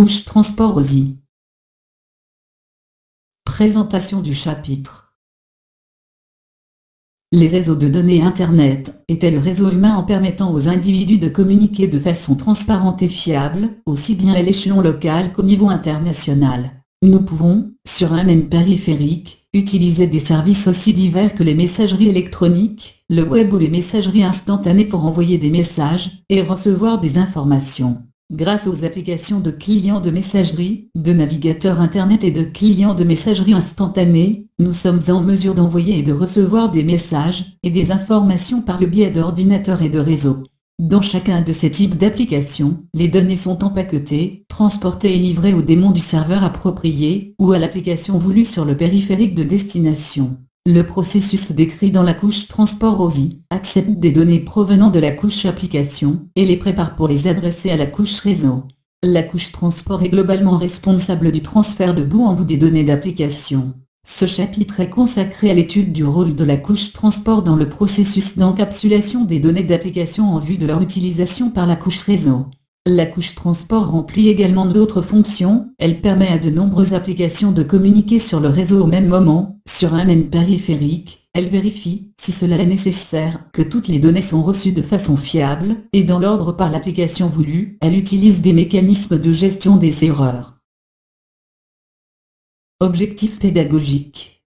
Couche transport OSI. Présentation du chapitre. Les réseaux de données Internet étaient le réseau humain en permettant aux individus de communiquer de façon transparente et fiable, aussi bien à l'échelon local qu'au niveau international. Nous pouvons, sur un même périphérique, utiliser des services aussi divers que les messageries électroniques, le web ou les messageries instantanées pour envoyer des messages et recevoir des informations. Grâce aux applications de clients de messagerie, de navigateurs Internet et de clients de messagerie instantanée, nous sommes en mesure d'envoyer et de recevoir des messages et des informations par le biais d'ordinateurs et de réseaux. Dans chacun de ces types d'applications, les données sont empaquetées, transportées et livrées au démon du serveur approprié ou à l'application voulue sur le périphérique de destination. Le processus décrit dans la couche transport OSI accepte des données provenant de la couche application et les prépare pour les adresser à la couche réseau. La couche transport est globalement responsable du transfert de bout en bout des données d'application. Ce chapitre est consacré à l'étude du rôle de la couche transport dans le processus d'encapsulation des données d'application en vue de leur utilisation par la couche réseau. La couche transport remplit également d'autres fonctions, elle permet à de nombreuses applications de communiquer sur le réseau au même moment, sur un même périphérique, elle vérifie, si cela est nécessaire, que toutes les données sont reçues de façon fiable, et dans l'ordre par l'application voulue, elle utilise des mécanismes de gestion des erreurs. Objectif pédagogique.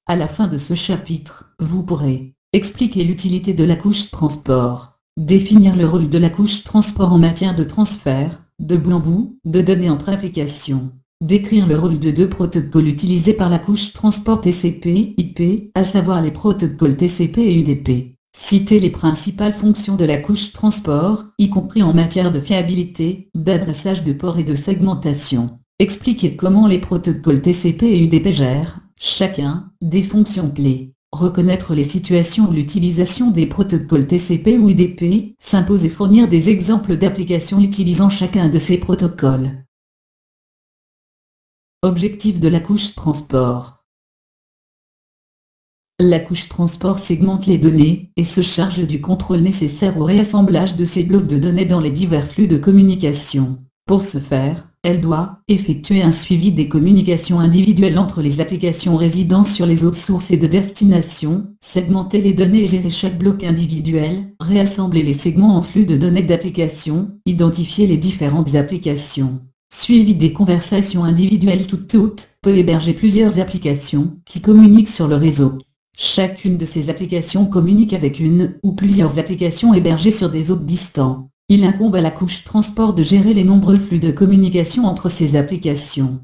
À la fin de ce chapitre, vous pourrez expliquer l'utilité de la couche transport, définir le rôle de la couche transport en matière de transfert, de bout en bout, de données entre applications, décrire le rôle de deux protocoles utilisés par la couche transport TCP/IP, à savoir les protocoles TCP et UDP. Citer les principales fonctions de la couche transport, y compris en matière de fiabilité, d'adressage de ports et de segmentation. Expliquer comment les protocoles TCP et UDP gèrent, chacun, des fonctions clés. Reconnaître les situations où l'utilisation des protocoles TCP ou UDP s'impose et fournir des exemples d'applications utilisant chacun de ces protocoles. Objectif de la couche transport. La couche transport segmente les données et se charge du contrôle nécessaire au réassemblage de ces blocs de données dans les divers flux de communication. Pour ce faire, elle doit effectuer un suivi des communications individuelles entre les applications résidant sur les autres sources et de destination, segmenter les données et gérer chaque bloc individuel, réassembler les segments en flux de données d'application, identifier les différentes applications. Suivi des conversations individuelles toutes peut héberger plusieurs applications qui communiquent sur le réseau. Chacune de ces applications communique avec une ou plusieurs applications hébergées sur des hôtes distants. Il incombe à la couche transport de gérer les nombreux flux de communication entre ces applications.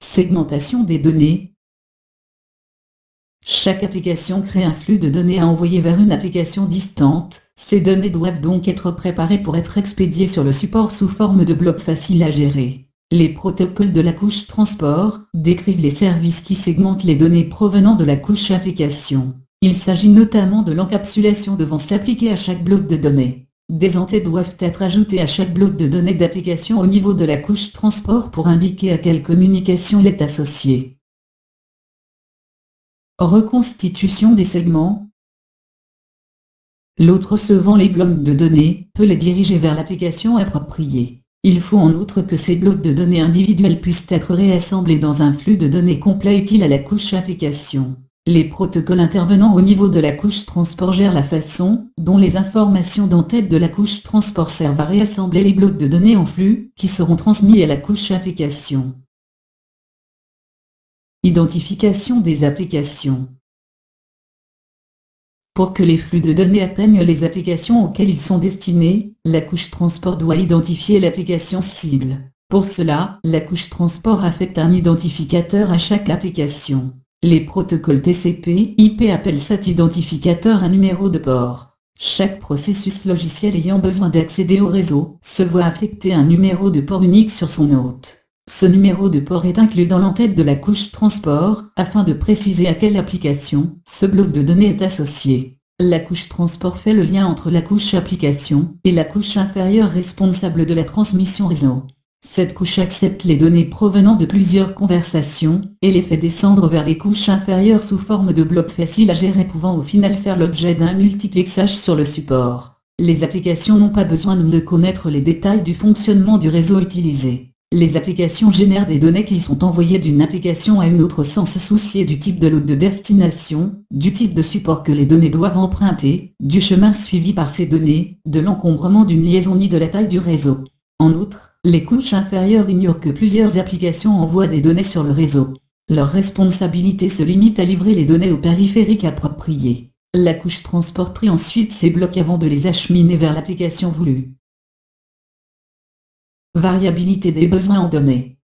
Segmentation des données. Chaque application crée un flux de données à envoyer vers une application distante. Ces données doivent donc être préparées pour être expédiées sur le support sous forme de blocs faciles à gérer. Les protocoles de la couche transport décrivent les services qui segmentent les données provenant de la couche application. Il s'agit notamment de l'encapsulation devant s'appliquer à chaque bloc de données. Des entités doivent être ajoutées à chaque bloc de données d'application au niveau de la couche transport pour indiquer à quelle communication il est associé. Reconstitution des segments. L'hôte recevant les blocs de données peut les diriger vers l'application appropriée. Il faut en outre que ces blocs de données individuels puissent être réassemblés dans un flux de données complet utile à la couche application. Les protocoles intervenant au niveau de la couche transport gèrent la façon dont les informations d'entête de la couche transport servent à réassembler les blocs de données en flux qui seront transmis à la couche application. Identification des applications. Pour que les flux de données atteignent les applications auxquelles ils sont destinés, la couche transport doit identifier l'application cible. Pour cela, la couche transport affecte un identificateur à chaque application. Les protocoles TCP/IP appellent cet identificateur un numéro de port. Chaque processus logiciel ayant besoin d'accéder au réseau se voit affecter un numéro de port unique sur son hôte. Ce numéro de port est inclus dans l'entête de la couche transport, afin de préciser à quelle application ce bloc de données est associé. La couche transport fait le lien entre la couche application et la couche inférieure responsable de la transmission réseau. Cette couche accepte les données provenant de plusieurs conversations et les fait descendre vers les couches inférieures sous forme de blocs faciles à gérer pouvant au final faire l'objet d'un multiplexage sur le support. Les applications n'ont pas besoin de connaître les détails du fonctionnement du réseau utilisé. Les applications génèrent des données qui sont envoyées d'une application à une autre sans se soucier du type de load de destination, du type de support que les données doivent emprunter, du chemin suivi par ces données, de l'encombrement d'une liaison ni de la taille du réseau. En outre, les couches inférieures ignorent que plusieurs applications envoient des données sur le réseau. Leur responsabilité se limite à livrer les données au périphérique approprié. La couche transport trie ensuite ces blocs avant de les acheminer vers l'application voulue. Variabilité des besoins en données.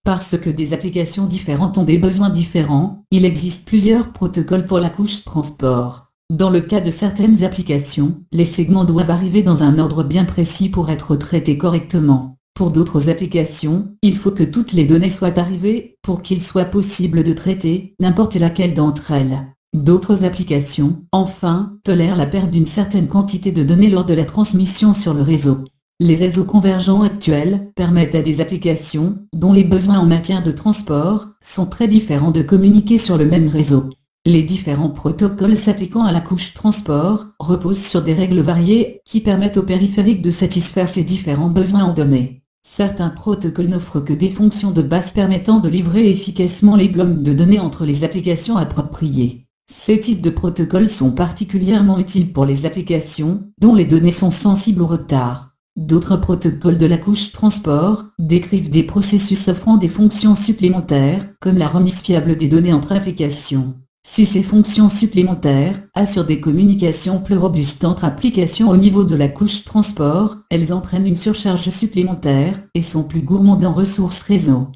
Parce que des applications différentes ont des besoins différents, il existe plusieurs protocoles pour la couche transport. Dans le cas de certaines applications, les segments doivent arriver dans un ordre bien précis pour être traités correctement. Pour d'autres applications, il faut que toutes les données soient arrivées pour qu'il soit possible de traiter n'importe laquelle d'entre elles. D'autres applications, enfin, tolèrent la perte d'une certaine quantité de données lors de la transmission sur le réseau. Les réseaux convergents actuels permettent à des applications, dont les besoins en matière de transport sont très différents, de communiquer sur le même réseau. Les différents protocoles s'appliquant à la couche transport reposent sur des règles variées qui permettent au périphérique de satisfaire ces différents besoins en données. Certains protocoles n'offrent que des fonctions de base permettant de livrer efficacement les blocs de données entre les applications appropriées. Ces types de protocoles sont particulièrement utiles pour les applications dont les données sont sensibles au retard. D'autres protocoles de la couche transport décrivent des processus offrant des fonctions supplémentaires, comme la remise fiable des données entre applications. Si ces fonctions supplémentaires assurent des communications plus robustes entre applications au niveau de la couche transport, elles entraînent une surcharge supplémentaire et sont plus gourmandes en ressources réseau.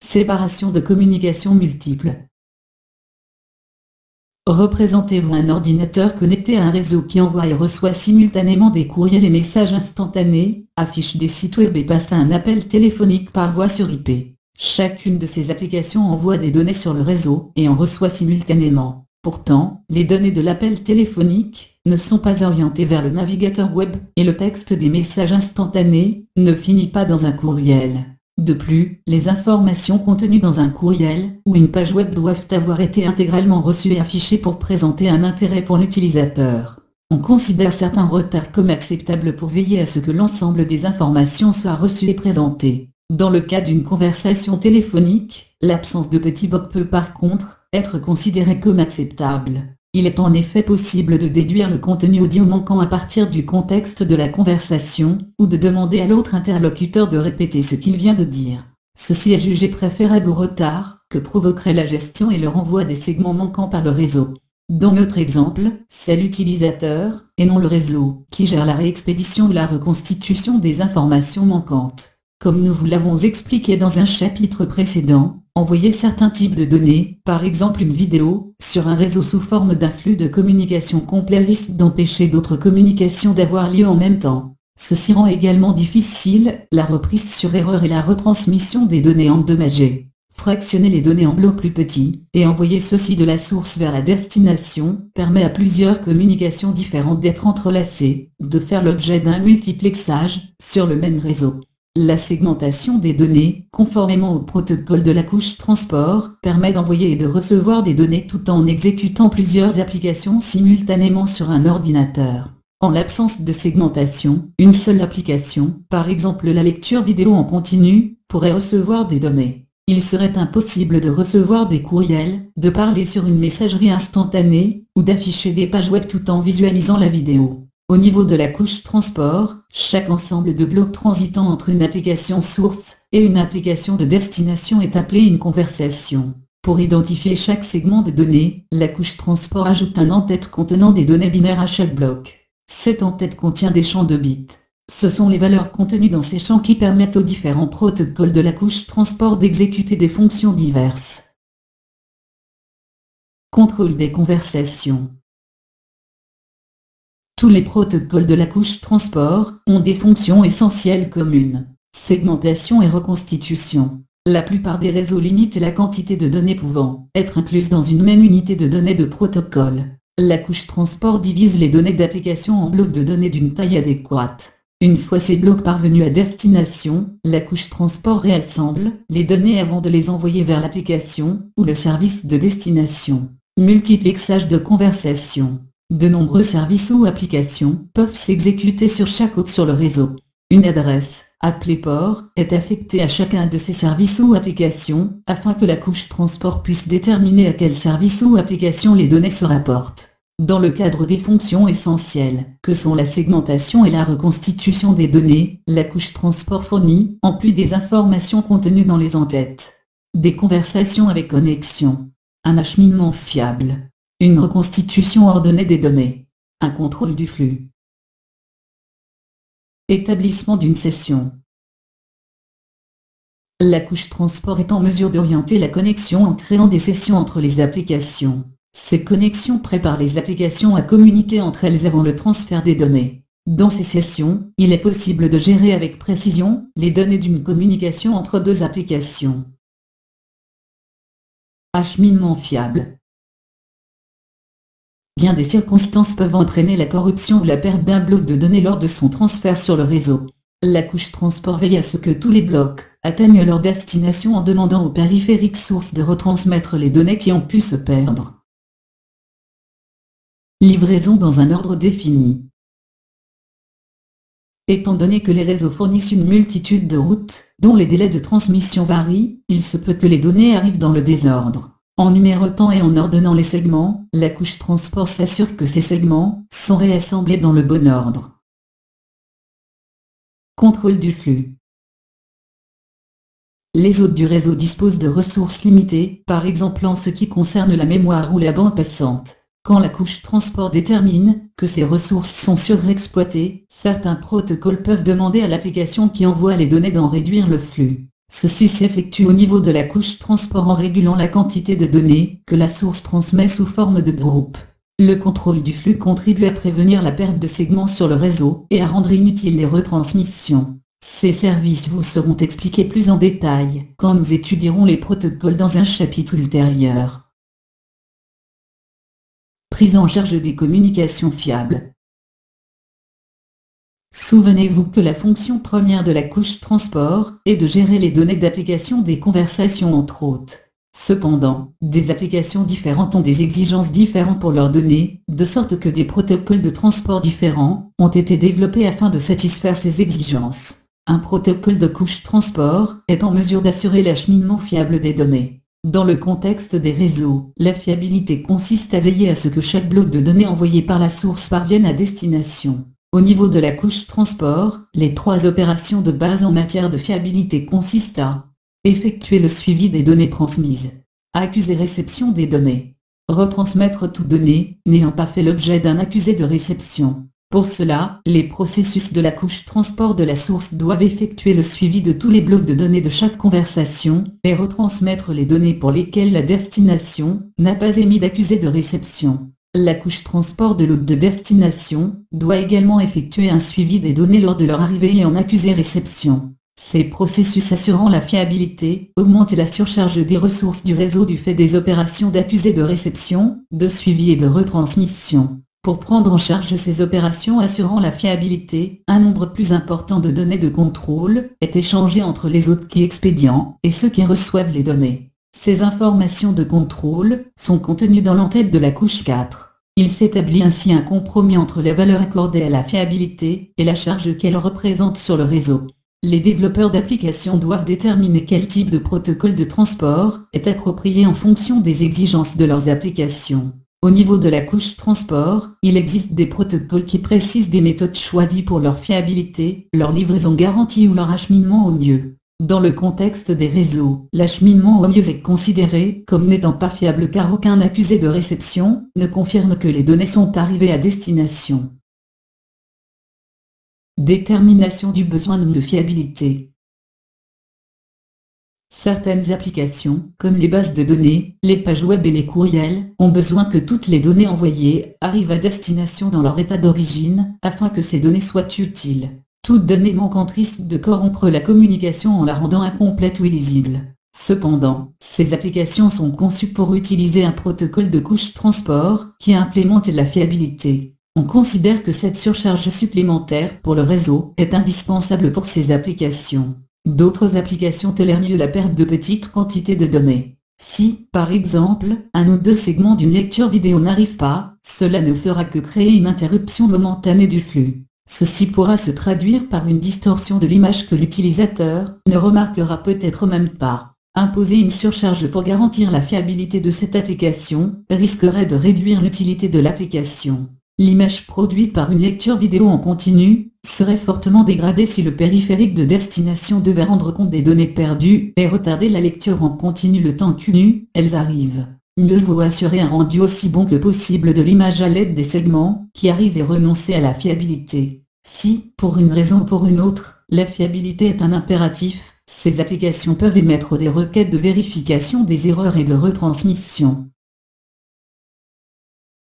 Séparation de communications multiples. Représentez-vous un ordinateur connecté à un réseau qui envoie et reçoit simultanément des courriels et messages instantanés, affiche des sites web et passe un appel téléphonique par voie sur IP. Chacune de ces applications envoie des données sur le réseau et en reçoit simultanément. Pourtant, les données de l'appel téléphonique ne sont pas orientées vers le navigateur web et le texte des messages instantanés ne finit pas dans un courriel. De plus, les informations contenues dans un courriel ou une page web doivent avoir été intégralement reçues et affichées pour présenter un intérêt pour l'utilisateur. On considère certains retards comme acceptables pour veiller à ce que l'ensemble des informations soit reçues et présentées. Dans le cas d'une conversation téléphonique, l'absence de petits bugs peut par contre être considérée comme acceptable. Il est en effet possible de déduire le contenu audio manquant à partir du contexte de la conversation, ou de demander à l'autre interlocuteur de répéter ce qu'il vient de dire. Ceci est jugé préférable au retard que provoquerait la gestion et le renvoi des segments manquants par le réseau. Dans notre exemple, c'est l'utilisateur, et non le réseau, qui gère la réexpédition ou la reconstitution des informations manquantes. Comme nous vous l'avons expliqué dans un chapitre précédent, envoyer certains types de données, par exemple une vidéo, sur un réseau sous forme d'un flux de communication complet risque d'empêcher d'autres communications d'avoir lieu en même temps. Ceci rend également difficile la reprise sur erreur et la retransmission des données endommagées. Fractionner les données en blocs plus petits, et envoyer ceux-ci de la source vers la destination, permet à plusieurs communications différentes d'être entrelacées, de faire l'objet d'un multiplexage, sur le même réseau. La segmentation des données, conformément au protocole de la couche transport, permet d'envoyer et de recevoir des données tout en exécutant plusieurs applications simultanément sur un ordinateur. En l'absence de segmentation, une seule application, par exemple la lecture vidéo en continu, pourrait recevoir des données. Il serait impossible de recevoir des courriels, de parler sur une messagerie instantanée, ou d'afficher des pages web tout en visualisant la vidéo. Au niveau de la couche transport, chaque ensemble de blocs transitant entre une application source et une application de destination est appelé une conversation. Pour identifier chaque segment de données, la couche transport ajoute un en-tête contenant des données binaires à chaque bloc. Cette en-tête contient des champs de bits. Ce sont les valeurs contenues dans ces champs qui permettent aux différents protocoles de la couche transport d'exécuter des fonctions diverses. Contrôle des conversations. Tous les protocoles de la couche transport ont des fonctions essentielles communes. Segmentation et reconstitution. La plupart des réseaux limitent la quantité de données pouvant être incluses dans une même unité de données de protocole. La couche transport divise les données d'application en blocs de données d'une taille adéquate. Une fois ces blocs parvenus à destination, la couche transport réassemble les données avant de les envoyer vers l'application ou le service de destination. Multiplexage de conversation. De nombreux services ou applications peuvent s'exécuter sur chaque hôte sur le réseau. Une adresse, appelée port, est affectée à chacun de ces services ou applications, afin que la couche transport puisse déterminer à quel service ou application les données se rapportent. Dans le cadre des fonctions essentielles, que sont la segmentation et la reconstitution des données, la couche transport fournit, en plus des informations contenues dans les entêtes, des conversations avec connexion, un acheminement fiable, une reconstitution ordonnée des données, un contrôle du flux, établissement d'une session. La couche transport est en mesure d'orienter la connexion en créant des sessions entre les applications. Ces connexions préparent les applications à communiquer entre elles avant le transfert des données. Dans ces sessions, il est possible de gérer avec précision les données d'une communication entre deux applications. Acheminement fiable. Bien des circonstances peuvent entraîner la corruption ou la perte d'un bloc de données lors de son transfert sur le réseau. La couche transport veille à ce que tous les blocs atteignent leur destination en demandant au périphérique source de retransmettre les données qui ont pu se perdre. Livraison dans un ordre défini. Étant donné que les réseaux fournissent une multitude de routes, dont les délais de transmission varient, il se peut que les données arrivent dans le désordre. En numérotant et en ordonnant les segments, la couche transport s'assure que ces segments sont réassemblés dans le bon ordre. Contrôle du flux. Les hôtes du réseau disposent de ressources limitées, par exemple en ce qui concerne la mémoire ou la bande passante. Quand la couche transport détermine que ces ressources sont surexploitées, certains protocoles peuvent demander à l'application qui envoie les données d'en réduire le flux. Ceci s'effectue au niveau de la couche transport en régulant la quantité de données que la source transmet sous forme de groupe. Le contrôle du flux contribue à prévenir la perte de segments sur le réseau et à rendre inutiles les retransmissions. Ces services vous seront expliqués plus en détail quand nous étudierons les protocoles dans un chapitre ultérieur. Prise en charge des communications fiables. Souvenez-vous que la fonction première de la couche transport est de gérer les données d'application des conversations entre hôtes. Cependant, des applications différentes ont des exigences différentes pour leurs données, de sorte que des protocoles de transport différents ont été développés afin de satisfaire ces exigences. Un protocole de couche transport est en mesure d'assurer l'acheminement fiable des données. Dans le contexte des réseaux, la fiabilité consiste à veiller à ce que chaque bloc de données envoyé par la source parvienne à destination. Au niveau de la couche transport, les trois opérations de base en matière de fiabilité consistent à effectuer le suivi des données transmises, accuser réception des données, retransmettre toute donnée n'ayant pas fait l'objet d'un accusé de réception. Pour cela, les processus de la couche transport de la source doivent effectuer le suivi de tous les blocs de données de chaque conversation et retransmettre les données pour lesquelles la destination n'a pas émis d'accusé de réception. La couche transport de l'hôte de destination doit également effectuer un suivi des données lors de leur arrivée et en accusé réception. Ces processus assurant la fiabilité augmentent la surcharge des ressources du réseau du fait des opérations d'accusé de réception, de suivi et de retransmission. Pour prendre en charge ces opérations assurant la fiabilité, un nombre plus important de données de contrôle est échangé entre les hôtes qui expédient et ceux qui reçoivent les données. Ces informations de contrôle sont contenues dans l'entête de la couche 4. Il s'établit ainsi un compromis entre la valeur accordée à la fiabilité et la charge qu'elle représente sur le réseau. Les développeurs d'applications doivent déterminer quel type de protocole de transport est approprié en fonction des exigences de leurs applications. Au niveau de la couche transport, il existe des protocoles qui précisent des méthodes choisies pour leur fiabilité, leur livraison garantie ou leur acheminement au mieux. Dans le contexte des réseaux, l'acheminement au mieux est considéré comme n'étant pas fiable car aucun accusé de réception ne confirme que les données sont arrivées à destination. Détermination du besoin de fiabilité. Certaines applications, comme les bases de données, les pages web et les courriels, ont besoin que toutes les données envoyées arrivent à destination dans leur état d'origine, afin que ces données soient utiles. Toute donnée manquante risque de corrompre la communication en la rendant incomplète ou illisible. Cependant, ces applications sont conçues pour utiliser un protocole de couche transport qui implémente la fiabilité. On considère que cette surcharge supplémentaire pour le réseau est indispensable pour ces applications. D'autres applications tolèrent mieux la perte de petites quantités de données. Si, par exemple, un ou deux segments d'une lecture vidéo n'arrivent pas, cela ne fera que créer une interruption momentanée du flux. Ceci pourra se traduire par une distorsion de l'image que l'utilisateur ne remarquera peut-être même pas. Imposer une surcharge pour garantir la fiabilité de cette application risquerait de réduire l'utilité de l'application. L'image produite par une lecture vidéo en continu serait fortement dégradée si le périphérique de destination devait rendre compte des données perdues et retarder la lecture en continu le temps qu'une, elles arrivent. Mieux vaut assurer un rendu aussi bon que possible de l'image à l'aide des segments qui arrivent et renoncer à la fiabilité. Si, pour une raison ou pour une autre, la fiabilité est un impératif, ces applications peuvent émettre des requêtes de vérification des erreurs et de retransmission.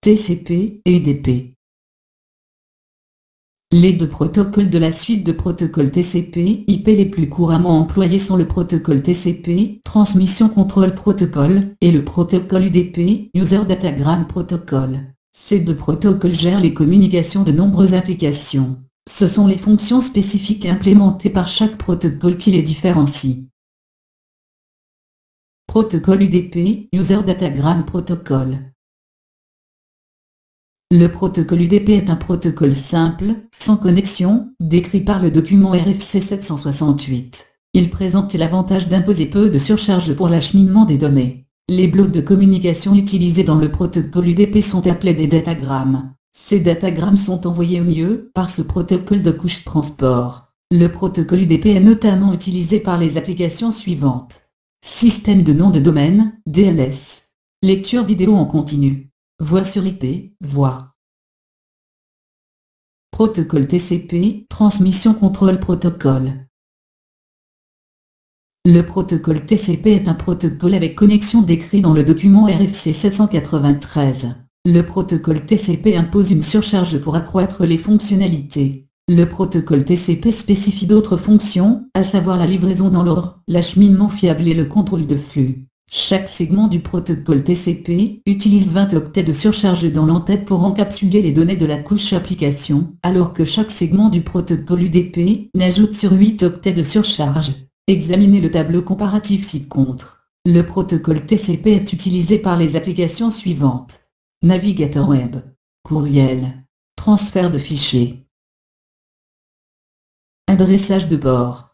TCP et UDP. Les deux protocoles de la suite de protocoles TCP/IP les plus couramment employés sont le protocole TCP, Transmission Control Protocol, et le protocole UDP, User Datagram Protocol. Ces deux protocoles gèrent les communications de nombreuses applications. Ce sont les fonctions spécifiques implémentées par chaque protocole qui les différencient. Protocole UDP, User Datagram Protocol. Le protocole UDP est un protocole simple, sans connexion, décrit par le document RFC 768. Il présente l'avantage d'imposer peu de surcharge pour l'acheminement des données. Les blocs de communication utilisés dans le protocole UDP sont appelés des datagrammes. Ces datagrammes sont envoyés au mieux par ce protocole de couche transport. Le protocole UDP est notamment utilisé par les applications suivantes. Système de nom de domaine, DNS. Lecture vidéo en continu. Voix sur IP, voix. Protocole TCP, Transmission Control Protocol. Le protocole TCP est un protocole avec connexion décrit dans le document RFC 793. Le protocole TCP impose une surcharge pour accroître les fonctionnalités. Le protocole TCP spécifie d'autres fonctions, à savoir la livraison dans l'ordre, l'acheminement fiable et le contrôle de flux. Chaque segment du protocole TCP utilise 20 octets de surcharge dans l'entête pour encapsuler les données de la couche application, alors que chaque segment du protocole UDP n'ajoute sur 8 octets de surcharge. Examinez le tableau comparatif ci-contre. Le protocole TCP est utilisé par les applications suivantes. Navigateur web, courriel, transfert de fichiers, adressage de bord.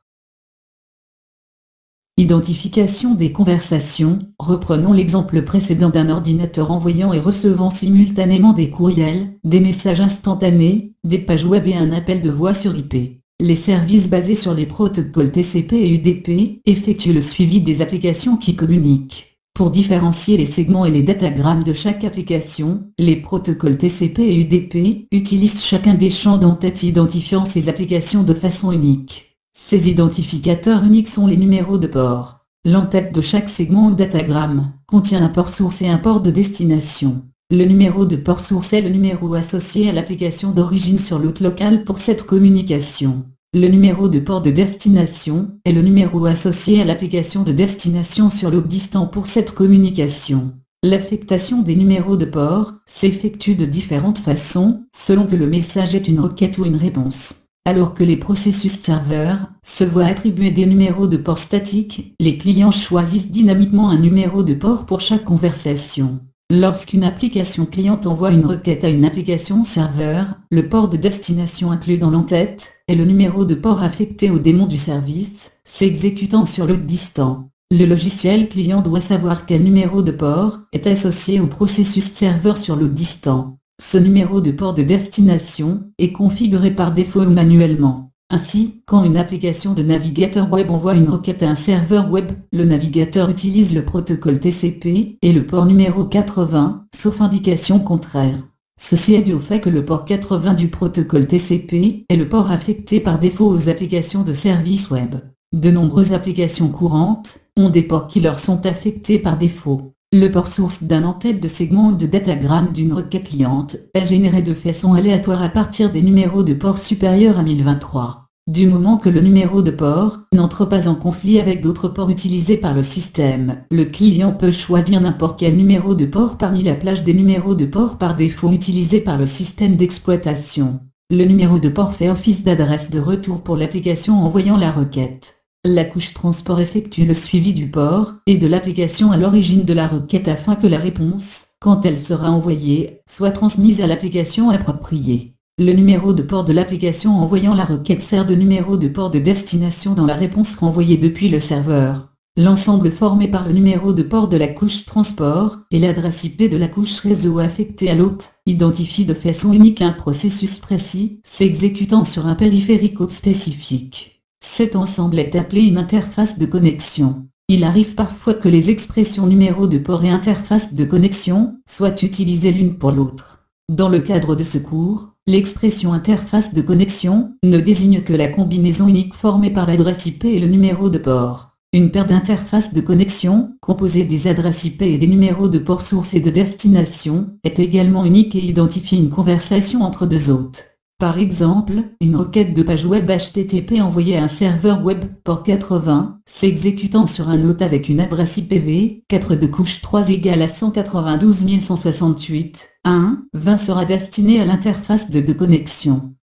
Identification des conversations. Reprenons l'exemple précédent d'un ordinateur envoyant et recevant simultanément des courriels, des messages instantanés, des pages web et un appel de voix sur IP. Les services basés sur les protocoles TCP et UDP effectuent le suivi des applications qui communiquent. Pour différencier les segments et les datagrammes de chaque application, les protocoles TCP et UDP utilisent chacun des champs d'entête identifiant ces applications de façon unique. Ces identificateurs uniques sont les numéros de port. L'entête de chaque segment ou datagramme contient un port source et un port de destination. Le numéro de port source est le numéro associé à l'application d'origine sur l'hôte local pour cette communication. Le numéro de port de destination est le numéro associé à l'application de destination sur l'hôte distant pour cette communication. L'affectation des numéros de port s'effectue de différentes façons, selon que le message est une requête ou une réponse. Alors que les processus serveurs se voient attribuer des numéros de port statiques, les clients choisissent dynamiquement un numéro de port pour chaque conversation. Lorsqu'une application client envoie une requête à une application serveur, le port de destination inclus dans l'entête est le numéro de port affecté au démon du service, s'exécutant sur l'hôte distant. Le logiciel client doit savoir quel numéro de port est associé au processus serveur sur l'hôte distant. Ce numéro de port de destination est configuré par défaut ou manuellement. Ainsi, quand une application de navigateur web envoie une requête à un serveur web, le navigateur utilise le protocole TCP et le port numéro 80, sauf indication contraire. Ceci est dû au fait que le port 80 du protocole TCP est le port affecté par défaut aux applications de services web. De nombreuses applications courantes ont des ports qui leur sont affectés par défaut. Le port source d'un entête de segment ou de datagramme d'une requête cliente est généré de façon aléatoire à partir des numéros de port supérieurs à 1023. Du moment que le numéro de port n'entre pas en conflit avec d'autres ports utilisés par le système, le client peut choisir n'importe quel numéro de port parmi la plage des numéros de port par défaut utilisés par le système d'exploitation. Le numéro de port fait office d'adresse de retour pour l'application envoyant la requête. La couche transport effectue le suivi du port et de l'application à l'origine de la requête afin que la réponse, quand elle sera envoyée, soit transmise à l'application appropriée. Le numéro de port de l'application envoyant la requête sert de numéro de port de destination dans la réponse renvoyée depuis le serveur. L'ensemble formé par le numéro de port de la couche transport et l'adresse IP de la couche réseau affectée à l'hôte identifie de façon unique un processus précis, s'exécutant sur un périphérique hôte spécifique. Cet ensemble est appelé une interface de connexion. Il arrive parfois que les expressions numéro de port et interface de connexion soient utilisées l'une pour l'autre. Dans le cadre de ce cours, l'expression interface de connexion ne désigne que la combinaison unique formée par l'adresse IP et le numéro de port. Une paire d'interfaces de connexion, composée des adresses IP et des numéros de port source et de destination, est également unique et identifie une conversation entre deux hôtes. Par exemple, une requête de page web HTTP envoyée à un serveur web port 80, s'exécutant sur un hôte avec une adresse IPv4 de couche 3 égale à 192.168.1.20 sera destinée à l'interface de connexion.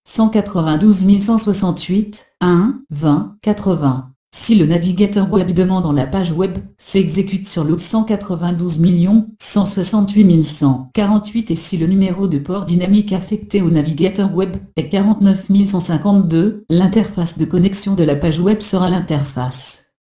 192.168.1.20.80. Si le navigateur web demandant la page web s'exécute sur l'hôte 192.168.148 et si le numéro de port dynamique affecté au navigateur web est 49.152, l'interface de connexion de la page web sera l'interface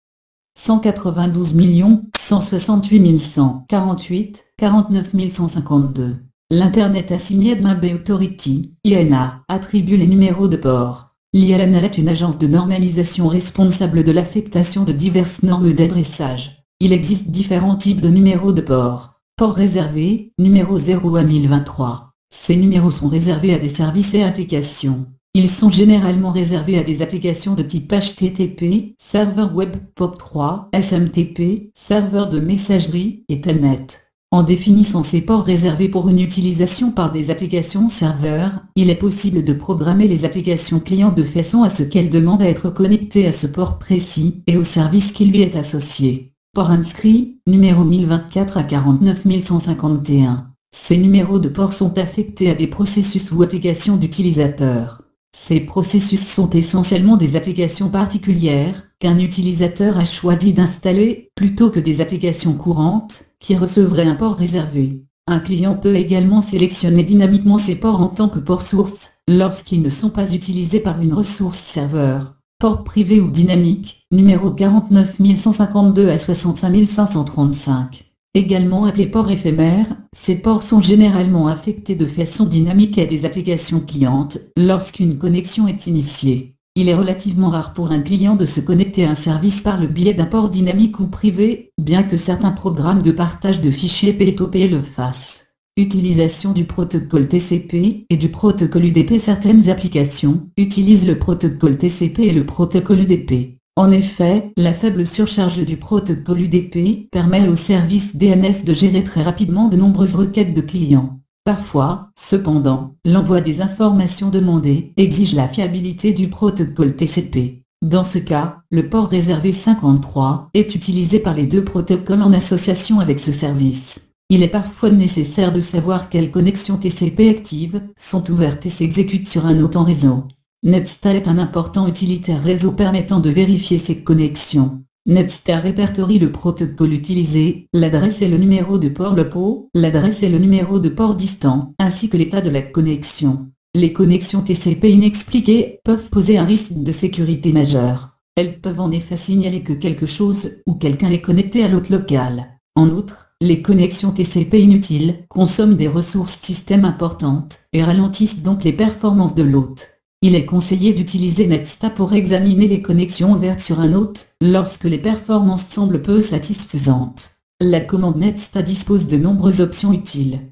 192.168.148.49.152. L'Internet Assigned May Authority, IANA, attribue les numéros de port. L'IANA est une agence de normalisation responsable de l'affectation de diverses normes d'adressage. Il existe différents types de numéros de port. Port réservé, numéro 0 à 1023. Ces numéros sont réservés à des services et applications. Ils sont généralement réservés à des applications de type HTTP, serveur web, POP3, SMTP, serveur de messagerie, et Telnet. En définissant ces ports réservés pour une utilisation par des applications serveurs, il est possible de programmer les applications clients de façon à ce qu'elles demandent à être connectées à ce port précis et au service qui lui est associé. Port inscrit, numéro 1024 à 49151. Ces numéros de port sont affectés à des processus ou applications d'utilisateurs. Ces processus sont essentiellement des applications particulières, qu'un utilisateur a choisi d'installer, plutôt que des applications courantes, qui recevraient un port réservé. Un client peut également sélectionner dynamiquement ces ports en tant que port source, lorsqu'ils ne sont pas utilisés par une ressource serveur. Port privé ou dynamique, numéro 49152 à 65535. Également appelés ports éphémères, ces ports sont généralement affectés de façon dynamique à des applications clientes, lorsqu'une connexion est initiée. Il est relativement rare pour un client de se connecter à un service par le biais d'un port dynamique ou privé, bien que certains programmes de partage de fichiers P2P le fassent. Utilisation du protocole TCP et du protocole UDP. Certaines applications utilisent le protocole TCP et le protocole UDP. En effet, la faible surcharge du protocole UDP permet au service DNS de gérer très rapidement de nombreuses requêtes de clients. Parfois, cependant, l'envoi des informations demandées exige la fiabilité du protocole TCP. Dans ce cas, le port réservé 53 est utilisé par les deux protocoles en association avec ce service. Il est parfois nécessaire de savoir quelles connexions TCP actives sont ouvertes et s'exécutent sur un autre réseau. Netstar est un important utilitaire réseau permettant de vérifier ces connexions. Netstar répertorie le protocole utilisé, l'adresse et le numéro de port locaux, l'adresse et le numéro de port distant, ainsi que l'état de la connexion. Les connexions TCP inexpliquées peuvent poser un risque de sécurité majeur. Elles peuvent en effet signaler que quelque chose ou quelqu'un est connecté à l'hôte local. En outre, les connexions TCP inutiles consomment des ressources système importantes et ralentissent donc les performances de l'hôte. Il est conseillé d'utiliser Netstar pour examiner les connexions ouvertes sur un hôte, lorsque les performances semblent peu satisfaisantes. La commande Netstar dispose de nombreuses options utiles.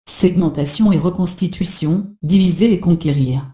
Segmentation et reconstitution, diviser et conquérir.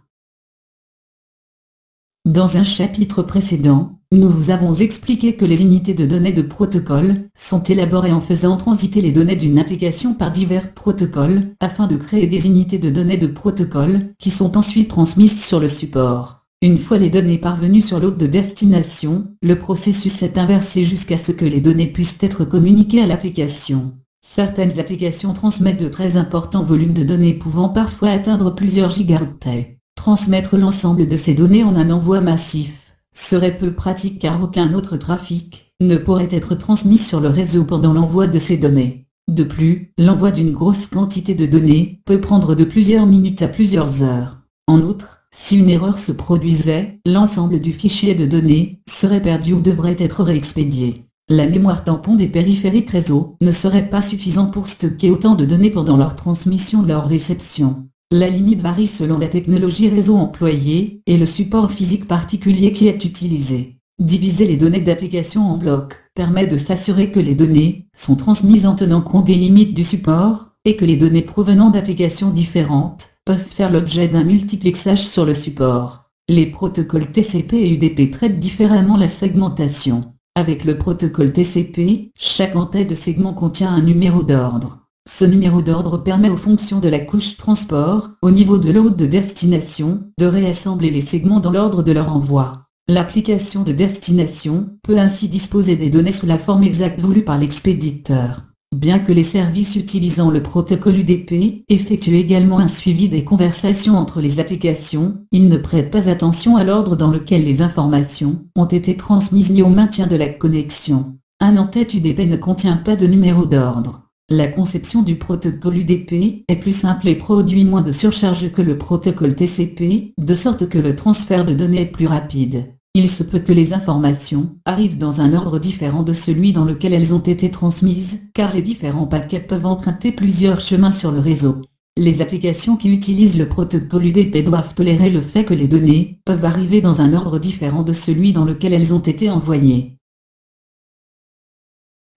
Dans un chapitre précédent, nous vous avons expliqué que les unités de données de protocole sont élaborées en faisant transiter les données d'une application par divers protocoles, afin de créer des unités de données de protocole, qui sont ensuite transmises sur le support. Une fois les données parvenues sur l'hôte de destination, le processus est inversé jusqu'à ce que les données puissent être communiquées à l'application. Certaines applications transmettent de très importants volumes de données pouvant parfois atteindre plusieurs gigaoctets. Transmettre l'ensemble de ces données en un envoi massif serait peu pratique car aucun autre trafic ne pourrait être transmis sur le réseau pendant l'envoi de ces données. De plus, l'envoi d'une grosse quantité de données peut prendre de plusieurs minutes à plusieurs heures. En outre, si une erreur se produisait, l'ensemble du fichier de données serait perdu ou devrait être réexpédié. La mémoire tampon des périphériques réseau ne serait pas suffisant pour stocker autant de données pendant leur transmission ou leur réception. La limite varie selon la technologie réseau employée et le support physique particulier qui est utilisé. Diviser les données d'application en blocs permet de s'assurer que les données sont transmises en tenant compte des limites du support, et que les données provenant d'applications différentes peuvent faire l'objet d'un multiplexage sur le support. Les protocoles TCP et UDP traitent différemment la segmentation. Avec le protocole TCP, chaque en-tête de segment contient un numéro d'ordre. Ce numéro d'ordre permet aux fonctions de la couche transport, au niveau de l'hôte de destination, de réassembler les segments dans l'ordre de leur envoi. L'application de destination peut ainsi disposer des données sous la forme exacte voulue par l'expéditeur. Bien que les services utilisant le protocole UDP effectuent également un suivi des conversations entre les applications, ils ne prêtent pas attention à l'ordre dans lequel les informations ont été transmises ni au maintien de la connexion. Un en-tête UDP ne contient pas de numéro d'ordre. La conception du protocole UDP est plus simple et produit moins de surcharge que le protocole TCP, de sorte que le transfert de données est plus rapide. Il se peut que les informations arrivent dans un ordre différent de celui dans lequel elles ont été transmises, car les différents paquets peuvent emprunter plusieurs chemins sur le réseau. Les applications qui utilisent le protocole UDP doivent tolérer le fait que les données peuvent arriver dans un ordre différent de celui dans lequel elles ont été envoyées.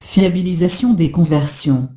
Fiabilisation des conversions.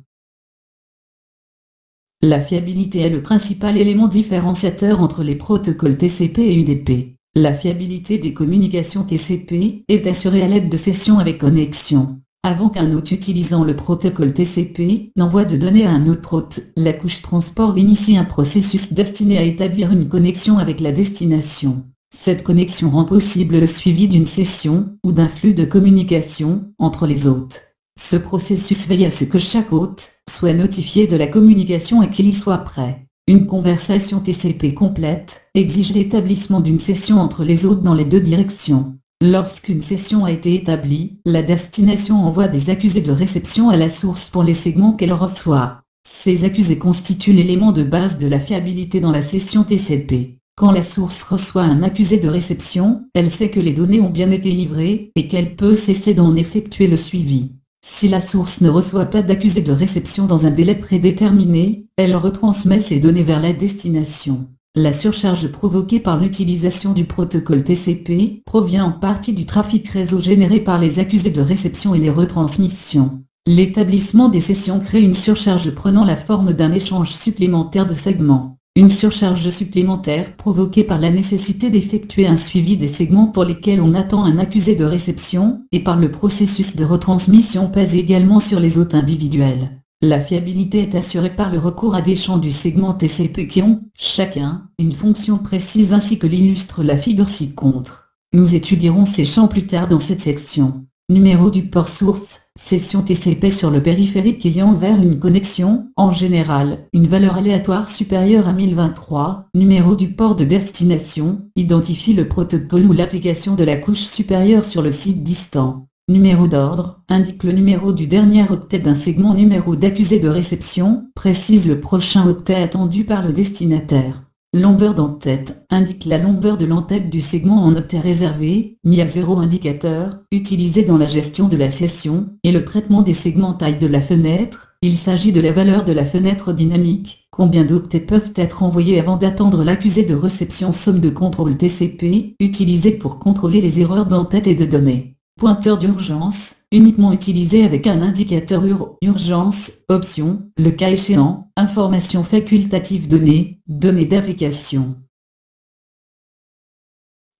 La fiabilité est le principal élément différenciateur entre les protocoles TCP et UDP. La fiabilité des communications TCP est assurée à l'aide de sessions avec connexion. Avant qu'un hôte utilisant le protocole TCP n'envoie de données à un autre hôte, la couche transport initie un processus destiné à établir une connexion avec la destination. Cette connexion rend possible le suivi d'une session ou d'un flux de communication entre les hôtes. Ce processus veille à ce que chaque hôte soit notifié de la communication et qu'il y soit prêt. Une conversation TCP complète exige l'établissement d'une session entre les hôtes dans les deux directions. Lorsqu'une session a été établie, la destination envoie des accusés de réception à la source pour les segments qu'elle reçoit. Ces accusés constituent l'élément de base de la fiabilité dans la session TCP. Quand la source reçoit un accusé de réception, elle sait que les données ont bien été livrées et qu'elle peut cesser d'en effectuer le suivi. Si la source ne reçoit pas d'accusé de réception dans un délai prédéterminé, elle retransmet ces données vers la destination. La surcharge provoquée par l'utilisation du protocole TCP provient en partie du trafic réseau généré par les accusés de réception et les retransmissions. L'établissement des sessions crée une surcharge prenant la forme d'un échange supplémentaire de segments. Une surcharge supplémentaire provoquée par la nécessité d'effectuer un suivi des segments pour lesquels on attend un accusé de réception, et par le processus de retransmission pèse également sur les hôtes individuels. La fiabilité est assurée par le recours à des champs du segment TCP qui ont, chacun, une fonction précise ainsi que l'illustre la figure ci-contre. Nous étudierons ces champs plus tard dans cette section. Numéro du port source, session TCP sur le périphérique ayant ouvert une connexion, en général, une valeur aléatoire supérieure à 1023. Numéro du port de destination, identifie le protocole ou l'application de la couche supérieure sur le site distant. Numéro d'ordre, indique le numéro du dernier octet d'un segment. Numéro d'accusé de réception, précise le prochain octet attendu par le destinataire. Longueur d'en-tête, indique la longueur de l'en-tête du segment en octet réservé, mis à 0 indicateur, utilisé dans la gestion de la session, et le traitement des segments taille de la fenêtre. Il s'agit de la valeur de la fenêtre dynamique, combien d'octets peuvent être envoyés avant d'attendre l'accusé de réception. Somme de contrôle TCP, utilisé pour contrôler les erreurs d'en-tête et de données. Pointeur d'urgence, uniquement utilisé avec un indicateur urgence, option, le cas échéant, information facultative données d'application.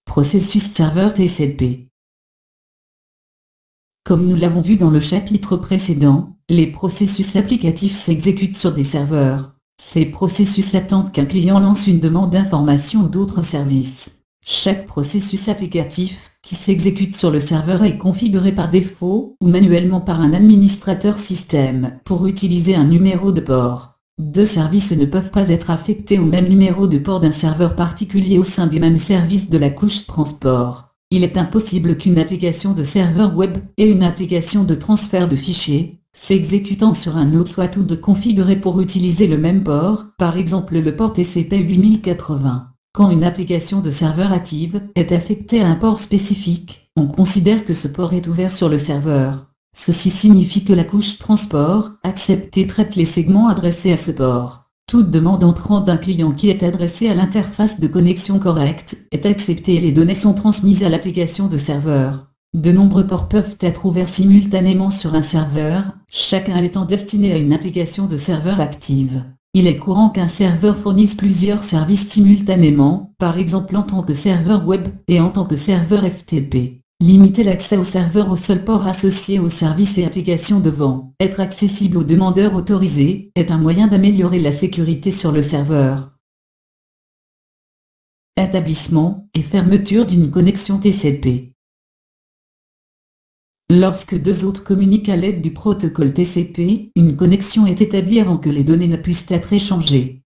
Processus serveur TCP. Comme nous l'avons vu dans le chapitre précédent, les processus applicatifs s'exécutent sur des serveurs. Ces processus attendent qu'un client lance une demande d'information ou d'autres services. Chaque processus applicatif qui s'exécute sur le serveur est configuré par défaut ou manuellement par un administrateur système pour utiliser un numéro de port. Deux services ne peuvent pas être affectés au même numéro de port d'un serveur particulier au sein des mêmes services de la couche transport. Il est impossible qu'une application de serveur web et une application de transfert de fichiers, s'exécutant sur un autre, soient toutes deux configurées pour utiliser le même port, par exemple le port TCP 8080. Quand une application de serveur active est affectée à un port spécifique, on considère que ce port est ouvert sur le serveur. Ceci signifie que la couche transport accepte et traite les segments adressés à ce port. Toute demande entrant d'un client qui est adressée à l'interface de connexion correcte est acceptée et les données sont transmises à l'application de serveur. De nombreux ports peuvent être ouverts simultanément sur un serveur, chacun étant destiné à une application de serveur active. Il est courant qu'un serveur fournisse plusieurs services simultanément, par exemple en tant que serveur web et en tant que serveur FTP. Limiter l'accès au serveur au seul port associé aux services et applications devant être accessible aux demandeurs autorisés est un moyen d'améliorer la sécurité sur le serveur. Établissement et fermeture d'une connexion TCP. Lorsque deux hôtes communiquent à l'aide du protocole TCP, une connexion est établie avant que les données ne puissent être échangées.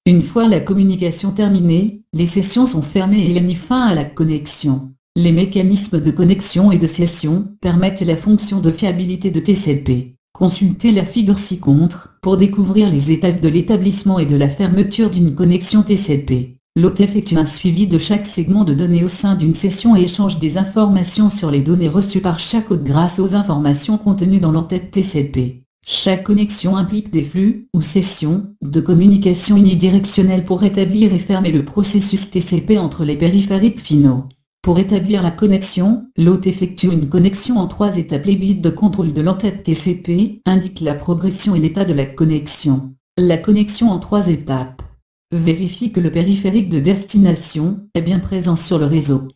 Une fois la communication terminée, les sessions sont fermées et il est mis fin à la connexion. Les mécanismes de connexion et de session permettent la fonction de fiabilité de TCP. Consultez la figure ci-contre pour découvrir les étapes de l'établissement et de la fermeture d'une connexion TCP. L'hôte effectue un suivi de chaque segment de données au sein d'une session et échange des informations sur les données reçues par chaque hôte grâce aux informations contenues dans l'entête TCP. Chaque connexion implique des flux, ou sessions, de communication unidirectionnelle pour établir et fermer le processus TCP entre les périphériques finaux. Pour établir la connexion, l'hôte effectue une connexion en 3 étapes. Les bits de contrôle de l'entête TCP indiquent la progression et l'état de la connexion. La connexion en 3 étapes. Vérifie que le périphérique de destination est bien présent sur le réseau.